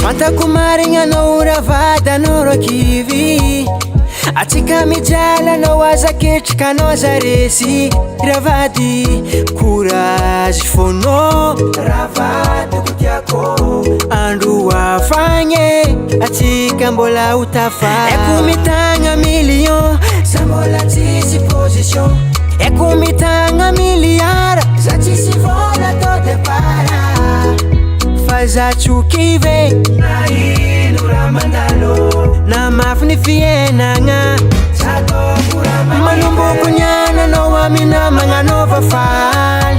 Fantako marigny anao ravada anao rakivy, atsika mijaly anao aza ketrika anao zaresy. Ravady courage fonao, ravady ko tiako andro afagny atsika mbola ho tafaly. Eko mitagna million za mbola tsisy position, eko mitagna milliard za tsisy vola to depara. Faza tsukivy na ino raha mandalo, na mafy ny fiainagna manomboko niany anao amina magnanova faly,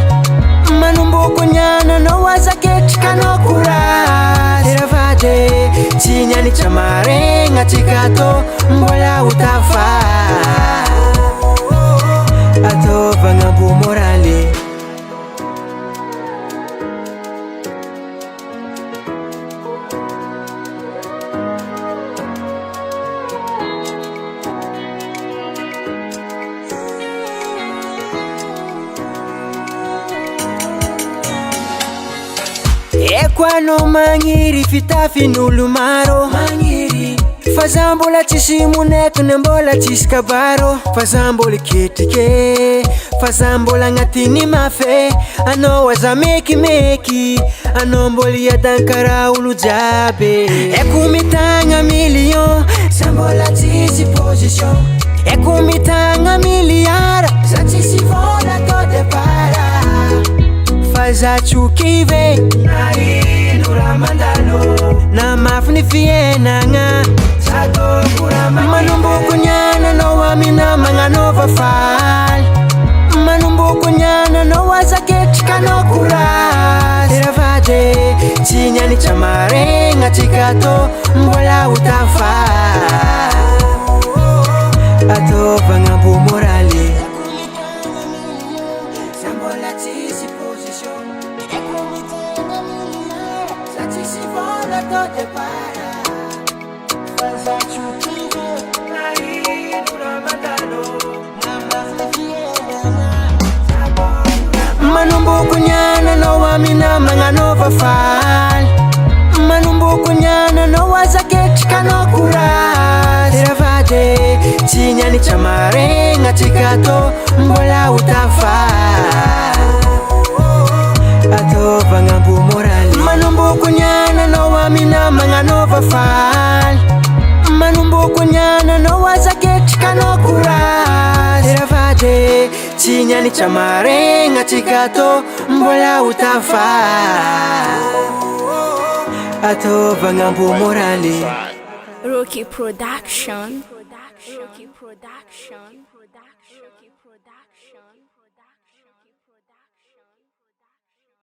manomboko niany anao aza ketrika anao courage. Ravady tsy nianitra maregna atsika tô mbola ho tafaly, ataovagna mbo moraly. Eko anao magniry fitafin'olo maro, magniry fa za mbola tsisy monekiny mbola tsisy kabaro. Fa za mbola ketrike, fa za mbola agnatiny mafy, anao aza mekimeky, anao mbola iadankara olo jiaby. Eko mitagna million za mbola tsisy position, eko mitagna milliard za tsisy vola to depara. Faza tsukivy na ino raha mandalo, na mafy ny fiainagna manomboko niany anao amina magnanova faly, manomboko niany anao aza ketrika anao courage. Ravady tsy nianitra maregna atsika tô mbola ho tafaly, ataovagna mbo moraly. Manomboko niany anao amina magnanova faly, manomboko niany anao aza ketrika anao courage. Ravady tsy nianitra maregna atsika tô mbola ho tafaly, ataovagna mbo moraly. Manomboko niany anao amina magnanova faly, manomboko niany anao aza ketrika anao courage. Ravady tsy nianitra maregna atsika tô mbola ho tafaly, ataovagna mbo moraly. Rocky Production. Rocky Production. Rocky Production.